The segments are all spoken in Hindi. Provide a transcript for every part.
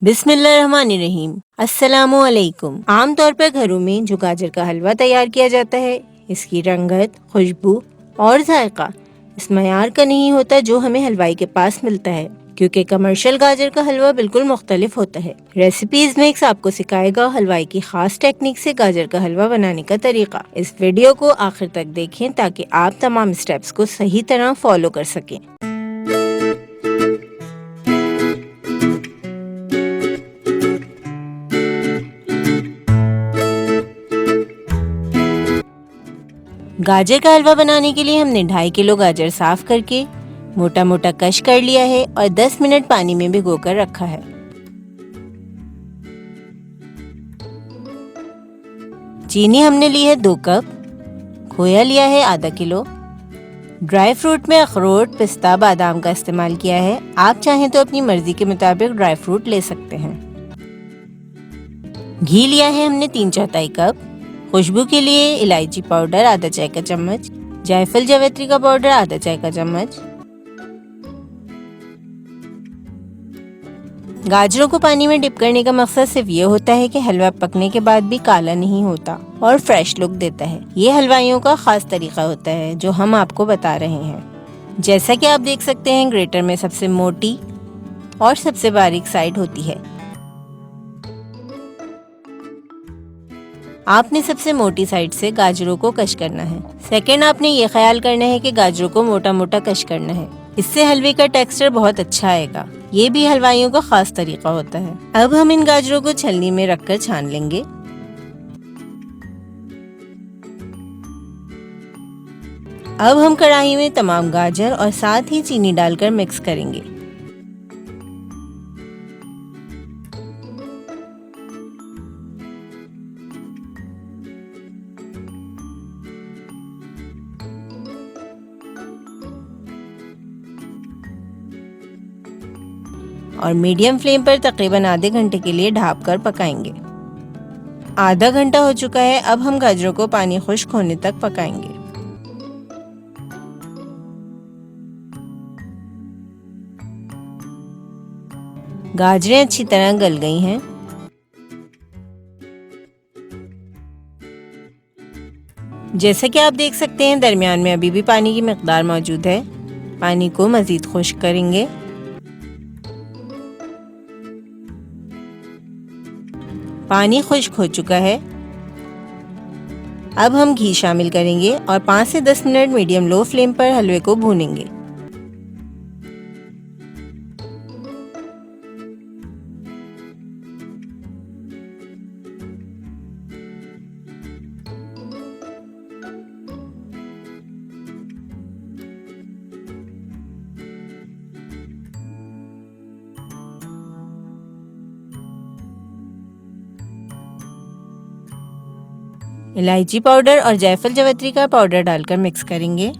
बिस्मिल्लाहिर्रहमानिर्रहीम। अस्सलामुअलैकुम। आमतौर पर घरों में जो गाजर का हलवा तैयार किया जाता है, इसकी रंगत, खुशबू और जायका इस मयार का नहीं होता जो हमें हलवाई के पास मिलता है, क्योंकि कमर्शियल गाजर का हलवा बिल्कुल मुख्तलिफ होता है। रेसिपीज मिक्स आपको सिखाएगा हलवाई की खास टेक्निक से गाजर का हलवा बनाने का तरीका। इस वीडियो को आखिर तक देखें ताकि आप तमाम स्टेप्स को सही तरह फॉलो कर सकें। गाजर का हलवा बनाने के लिए हमने 2.5 किलो गाजर साफ करके मोटा मोटा कश कर लिया है और 10 मिनट पानी में भिगोकर रखा है। चीनी हमने ली है 2 कप, खोया लिया है आधा किलो, ड्राई फ्रूट में अखरोट, पिस्ता, बादाम का इस्तेमाल किया है। आप चाहें तो अपनी मर्जी के मुताबिक ड्राई फ्रूट ले सकते हैं। घी लिया है हमने 3/4 कप, खुशबू के लिए इलायची पाउडर आधा चाय का चम्मच, जायफल जावित्री का पाउडर आधा चाय का चम्मच। गाजरों को पानी में डिप करने का मकसद सिर्फ ये होता है कि हलवा पकने के बाद भी काला नहीं होता और फ्रेश लुक देता है। ये हलवाइयों का खास तरीका होता है जो हम आपको बता रहे हैं। जैसा कि आप देख सकते हैं, ग्रेटर में सबसे मोटी और सबसे बारीक साइड होती है। आपने सबसे मोटी साइड से गाजरों को कश करना है। सेकंड, आपने ये ख्याल करना है कि गाजरों को मोटा मोटा कश करना है। इससे हलवे का टेक्सचर बहुत अच्छा आएगा। ये भी हलवाइयों का खास तरीका होता है। अब हम इन गाजरों को छलनी में रखकर छान लेंगे। अब हम कढ़ाई में तमाम गाजर और साथ ही चीनी डालकर मिक्स करेंगे। और मीडियम फ्लेम पर तकरीबन आधे घंटे के लिए ढाँप कर पकाएंगे। आधा घंटा हो चुका है। अब हम गाजरों को पानी खुश्क होने तक पकाएंगे। गाजरें अच्छी तरह गल गई हैं। जैसा कि आप देख सकते हैं, दरमियान में अभी भी पानी की मिकदार मौजूद है। पानी को मजीद खुश्क करेंगे। पानी खुश्क हो चुका है। अब हम घी शामिल करेंगे और 5 से 10 मिनट मीडियम लो फ्लेम पर हलवे को भूनेंगे। इलायची पाउडर और जायफल जावित्री का पाउडर डालकर मिक्स करेंगे।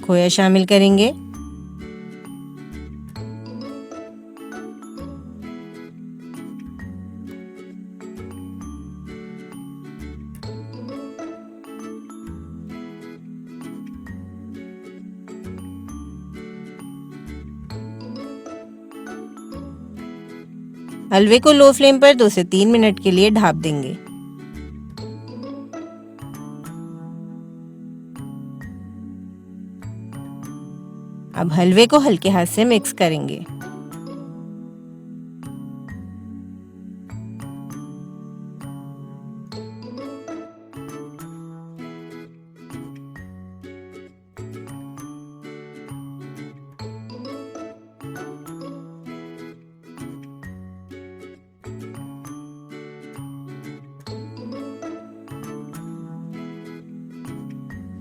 खोया शामिल करेंगे। हलवे को लो फ्लेम पर 2 से 3 मिनट के लिए ढाँप देंगे। अब हलवे को हल्के हाथ से मिक्स करेंगे।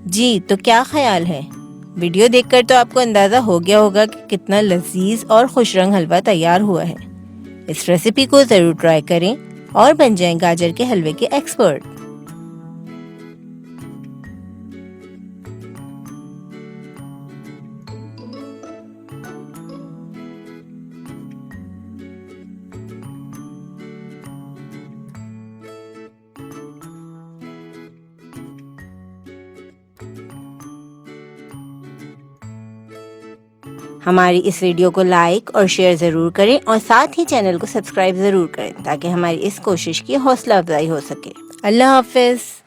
जी, तो क्या ख्याल है? वीडियो देखकर तो आपको अंदाज़ा हो गया होगा कि कितना लजीज और खुश रंग हलवा तैयार हुआ है। इस रेसिपी को ज़रूर ट्राई करें और बन जाएं गाजर के हलवे के एक्सपर्ट। हमारी इस वीडियो को लाइक और शेयर ज़रूर करें और साथ ही चैनल को सब्सक्राइब ज़रूर करें ताकि हमारी इस कोशिश की हौसला अफजाई हो सके। अल्लाह हाफ़िज़।